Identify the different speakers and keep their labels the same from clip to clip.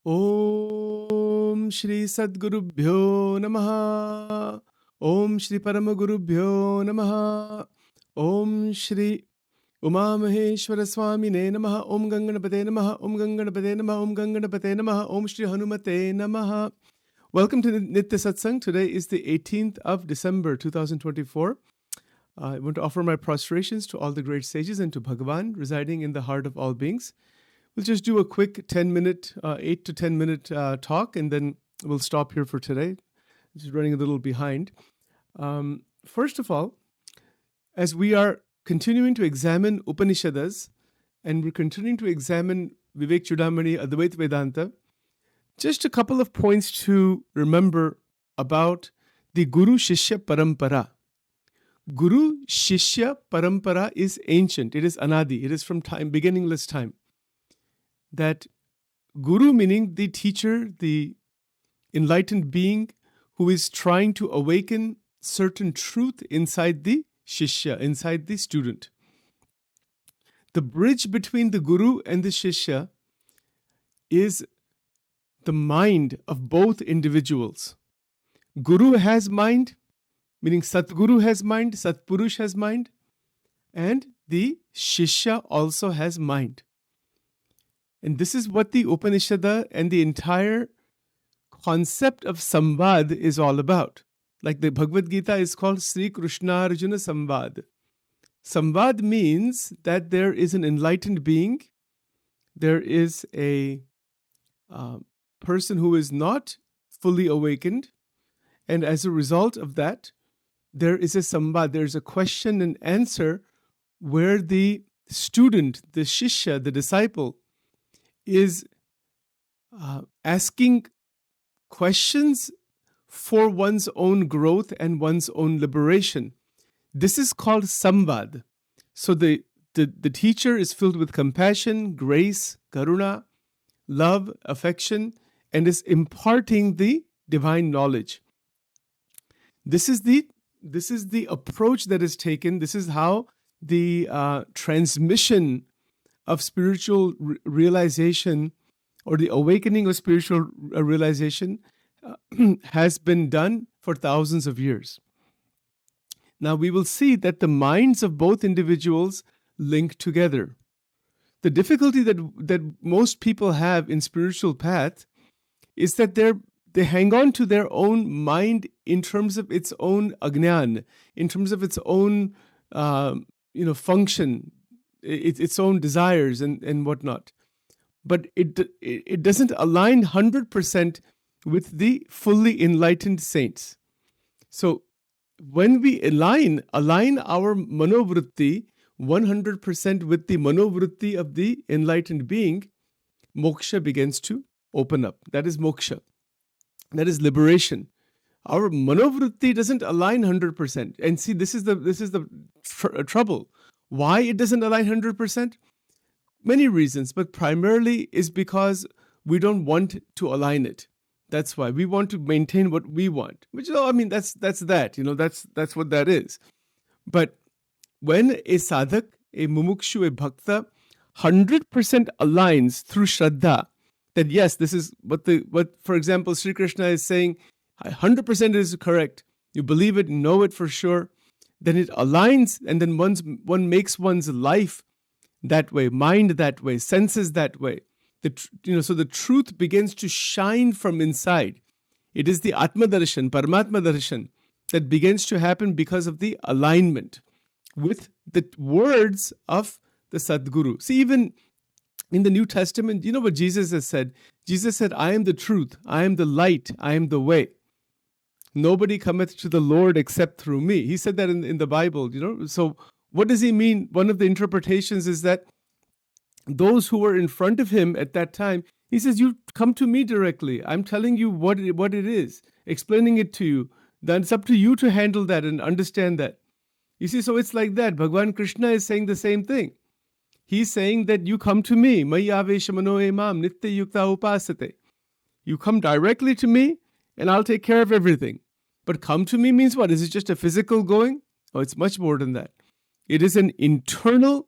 Speaker 1: Om Shri Sadgurubhyo Namaha. Om Shri Paramagurubhyo Namaha. Om Shri Umamaheshwara Swamine Namaha. Om Ganganapate Namaha. Om Ganganapate Namaha. Om Ganganapate Namaha. Om Shri Hanumate Namaha. Welcome to Nitya Satsang. Today is the 18th of December 2024. I want to offer my prostrations to all the great sages and to Bhagavan residing in the heart of all beings. We'll just do a quick 10-minute, 8 to 10-minute talk, and then we'll stop here for today. Just running a little behind. First of all, as we are continuing to examine Upanishads, and we're continuing to examine Vivek Chudamani, Advaita Vedanta, just a couple of points to remember about the Guru Shishya Parampara. Guru Shishya Parampara is ancient. It is Anadi. It is from time, beginningless time. That Guru meaning the teacher, the enlightened being who is trying to awaken certain truth inside the Shishya, inside the student. The bridge between the Guru and the Shishya is the mind of both individuals. Guru has mind, meaning Satguru has mind, Satpurush has mind, and the Shishya also has mind. And this is what the Upanishad and the entire concept of Samvad is all about. Like the Bhagavad Gita is called Sri Krishna Arjuna Samvad. Samvad means that there is an enlightened being, there is a person who is not fully awakened, and as a result of that, there is a Samvad, there's a question and answer where the student, the Shishya, the disciple, is asking questions for one's own growth and one's own liberation. This is called Samvad. So the teacher is filled with compassion, grace, karuna, love, affection, and is imparting the divine knowledge. This is the approach that is taken. This is how the transmission of spiritual realization or the awakening of spiritual realization has been done for thousands of years. Now we will see that the minds of both individuals link together. The difficulty that most people have in spiritual path is that they hang on to their own mind in terms of its own ajnan, in terms of its own function, its own desires and whatnot. But it doesn't align 100% with the fully enlightened saints. So when we align our manovritti 100% with the manovritti of the enlightened being, moksha begins to open up. That is moksha. That is liberation. Our manovritti doesn't align 100%. And see, this is the trouble. Why it doesn't align 100%? Many reasons, but primarily is because we don't want to align it. That's why we want to maintain what we want. Which, that's that. That's what that is. But when a sadhak, a mumukshu, a bhakta, 100% aligns through shraddha, that yes, this is what for example, Sri Krishna is saying, 100% is correct. You believe it, know it for sure. Then it aligns, and then one makes one's life that way, mind that way, senses that way. So the truth begins to shine from inside. It is the Atma Darshan, Paramatma Darshan, that begins to happen because of the alignment with the words of the Sadguru. See, even in the New Testament, you know what Jesus has said? Jesus said, I am the truth, I am the light, I am the way. Nobody cometh to the Lord except through me. He said that in the Bible, So what does he mean? One of the interpretations is that those who were in front of him at that time, he says, you come to me directly. I'm telling you what it is, explaining it to you. Then it's up to you to handle that and understand that. You see, so it's like that. Bhagavan Krishna is saying the same thing. He's saying that you come to me. Mayi aveshamano emam nitya yukta upasate. You come directly to me, and I'll take care of everything. But come to me means what? Is it just a physical going? Oh, it's much more than that. It is an internal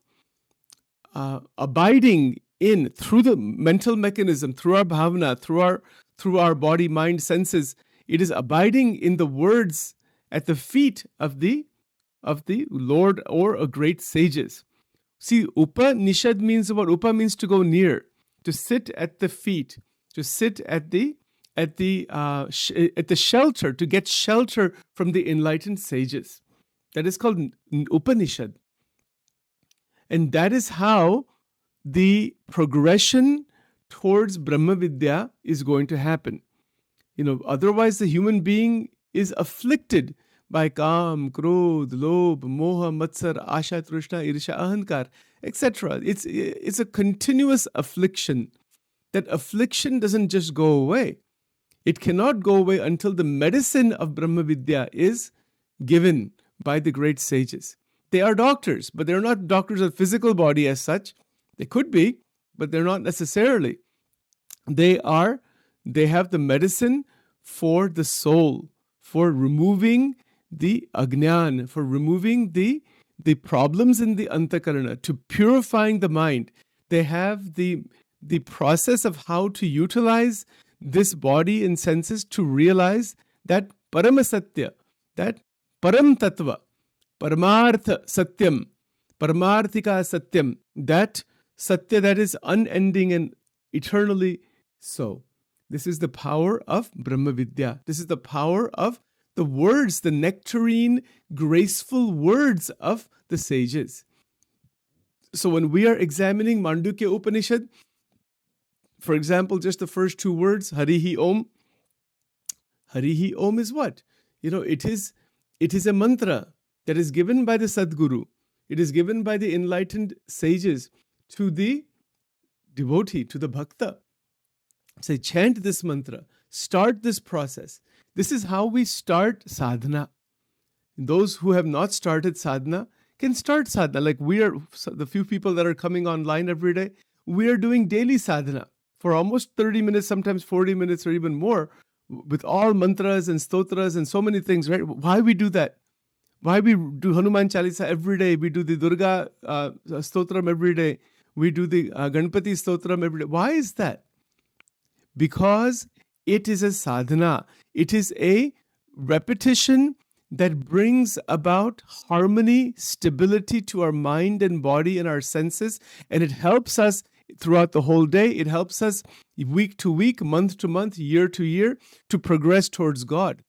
Speaker 1: abiding in through the mental mechanism, through our bhavana, through our body, mind, senses. It is abiding in the words at the feet of the Lord or a great sages. See, Upanishad means what? Upa means to go near, to sit at the feet, to sit at the shelter, to get shelter from the enlightened sages. That is called Upanishad. And that is how the progression towards Brahma Vidya is going to happen. Otherwise the human being is afflicted by Kam, Krodh, Lobh, Moha, Matsar, Asha, Trishna, Irsha, Ahankar, etc. It's a continuous affliction. That affliction doesn't just go away. It cannot go away until the medicine of Brahma Vidya is given by the great sages. They are doctors, but they're not doctors of physical body as such. They could be, but they're not necessarily. They have the medicine for the soul, for removing the ajnan, for removing the problems in the antakarana, to purifying the mind. They have the process of how to utilize this body and senses to realize that Paramasatya, that Param Tattva, Paramartha Satyam, Paramarthika Satyam, that Satya that is unending and eternally so. This is the power of Brahma Vidya. This is the power of the words, the nectarine, graceful words of the sages. So when we are examining Mandukya Upanishad, for example, just the first two words, Harihi Om. Harihi Om is what? It is a mantra that is given by the Sadguru. It is given by the enlightened sages to the devotee, to the bhakta. Say, chant this mantra. Start this process. This is how we start sadhana. Those who have not started sadhana can start sadhana. Like the few people that are coming online every day, we are doing daily sadhana for almost 30 minutes, sometimes 40 minutes or even more, with all mantras and stotras and so many things, right? Why we do that? Why we do Hanuman Chalisa every day? We do the Durga stotram every day. We do the Ganpati stotram every day. Why is that? Because it is a sadhana. It is a repetition that brings about harmony, stability to our mind and body and our senses, and it helps us throughout the whole day. It helps us week to week, month to month, year to year to progress towards God.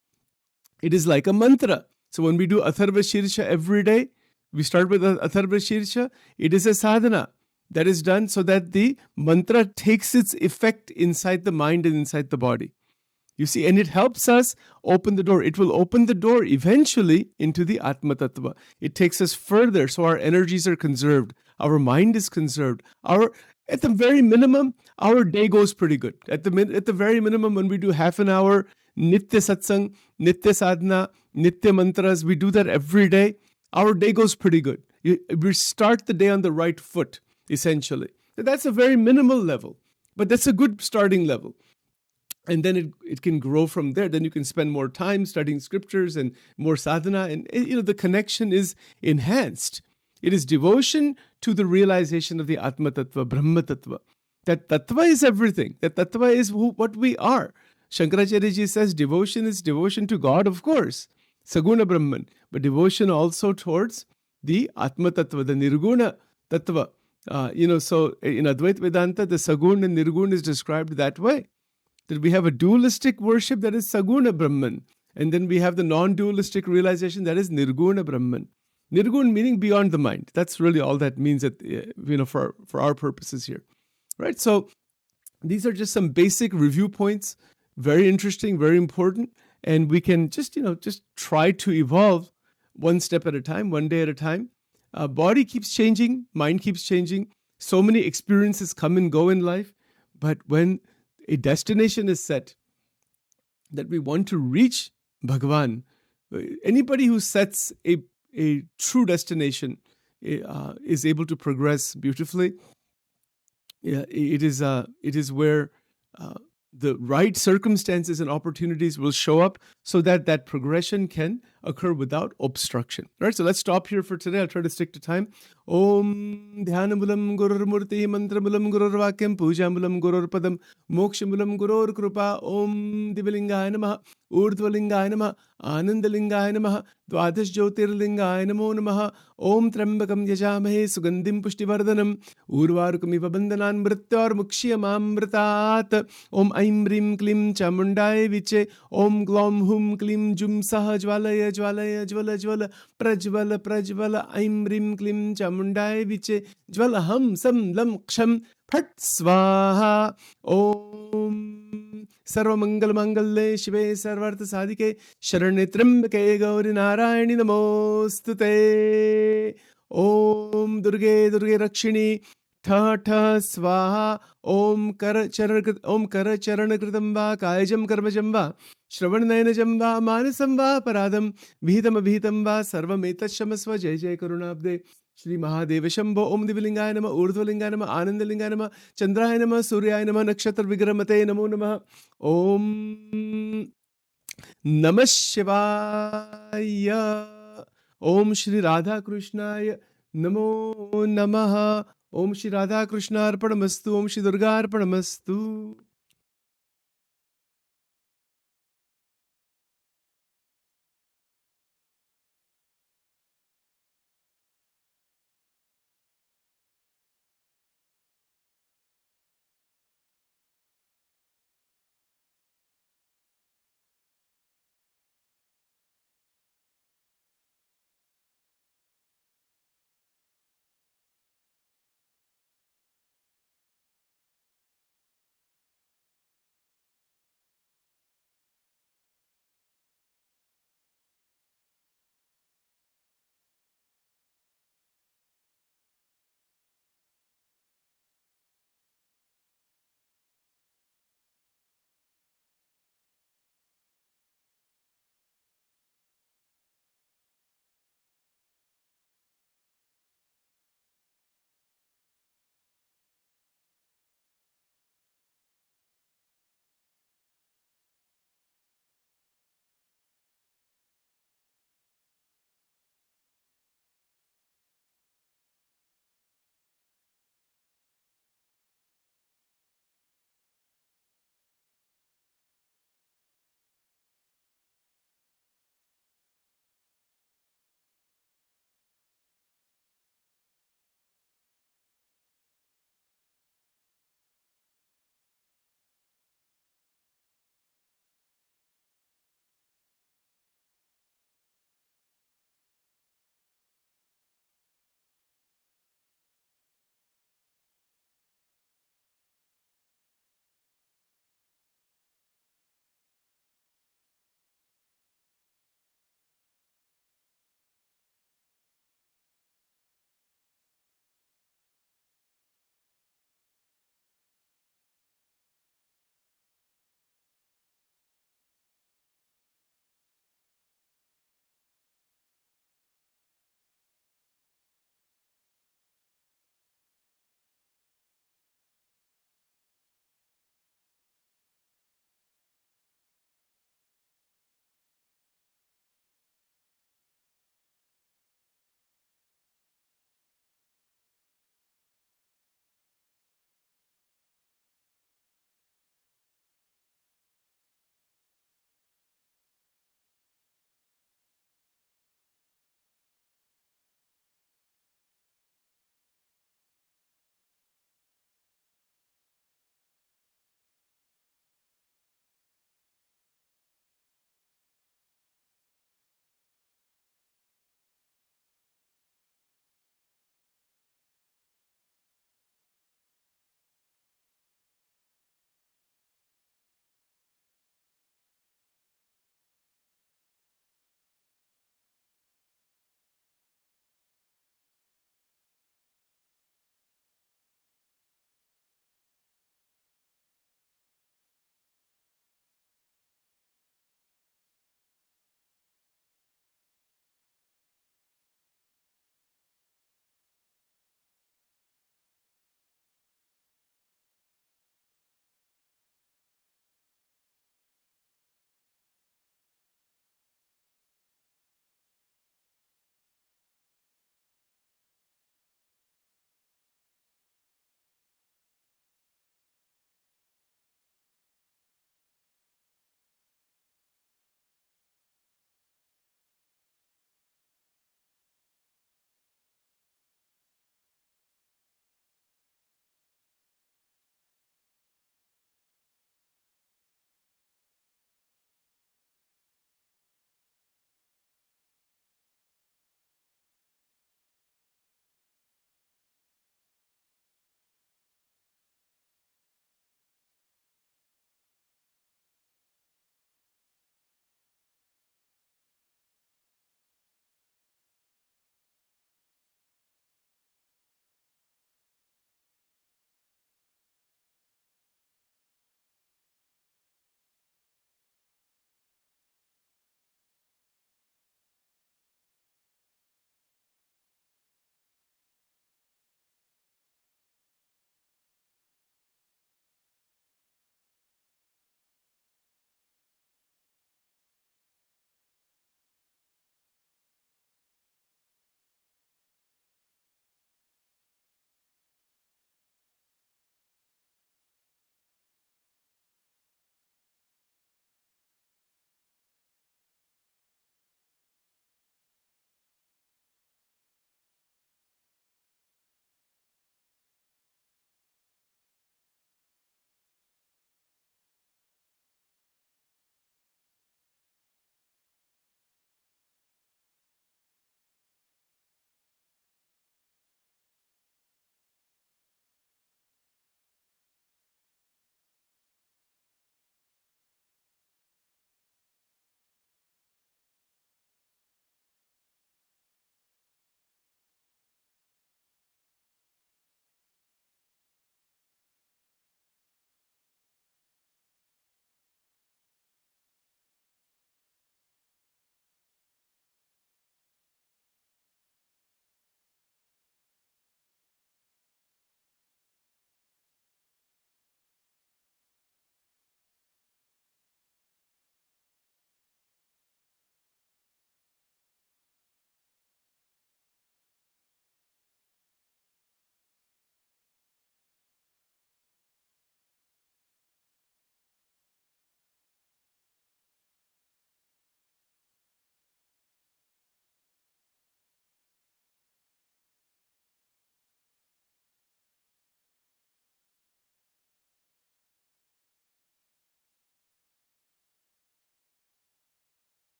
Speaker 1: It is like a mantra. So when we do Atharva Shirsha every day, we start with Atharva Shirsha. It is a sadhana that is done so that the mantra takes its effect inside the mind and inside the body. You see, and it helps us open the door. It will open the door eventually into the Atma Tattva. It takes us further, so our energies are conserved. Our mind is conserved. At the very minimum, our day goes pretty good. At the very minimum, when we do half an hour Nitya Satsang, Nitya Sadhana, Nitya Mantras, we do that every day. Our day goes pretty good. We start the day on the right foot, essentially. That's a very minimal level, but that's a good starting level. And then it can grow from there. Then you can spend more time studying scriptures and more sadhana. And the connection is enhanced. It is devotion to the realization of the Atma Tattva, Brahma Tattva. That Tattva is everything. That Tattva is what we are. Shankaracharya Ji says devotion is devotion to God, of course. Saguna Brahman. But devotion also towards the Atma Tattva, the Nirguna Tattva. So in Advaita Vedanta, the Sagun and Nirgun is described that way. That we have a dualistic worship that is Saguna Brahman. And then we have the non-dualistic realization that is Nirguna Brahman. Nirgun meaning beyond the mind. That's really all that means for our purposes here. Right? So these are just some basic review points. Very interesting, very important. And we can just try to evolve one step at a time, one day at a time. Body keeps changing, mind keeps changing. So many experiences come and go in life. But when a destination is set that we want to reach Bhagavan, anybody who sets a true destination is able to progress beautifully. It is where the right circumstances and opportunities will show up so that that progression can occur without obstruction. Right? So let's stop here for today. I'll try to stick to time. Om Dhyanambulam Gurur Murti Mantramulam Gurur Vakyam Pujamulam Gurur Padam Mokshamulam Gurur Krupa Om Divalingaya Namaha Urdhvalingaya Namaha Anandalingaya Namaha Dwadash Jyotirlingaya Namo Namaha Om Trambakam Yajamahe Sugandhim Pushtivardhanam Urvarukamiva Bandhanan Mrityor Mukshiyamamritat Om Aim Rim Klim Chamundai Viche Om Glom Hum Klim Jum Saha Jvalaya Jvalaya Jvala Jvala Prajvala Prajvala Aim Rim Klim Chamundai Viche Jvala Ham Sam Lam Ksham Phat Swaha Om Sarvamangal Mangalle Shive Sarvartha Sadike Sharanye Trambake Gauri Narayani Namostute Om Durge Durge Rakshini Tha Tha Swaha Om Kara Charanakritam Va Kayajam Karmajam Va Shravannayanajam Va Manasam Va Paradam Vihitam Abhihitam Va Sarvam Etashamasva Jai Jai Karunabde Shri Mahadeva Shambho Om Divalingaya Nama Urdhvalingaya Nama Anandalingaya Nama Chandraya Nama Suryaya Nama Nakshatra Vigramate Namo Namah Om Namah Shivaya Om Shri Radha Krishnaya Namo Namaha Om Shri Radha Krishna Arpanamastu Om Shri Durga Arpanamastu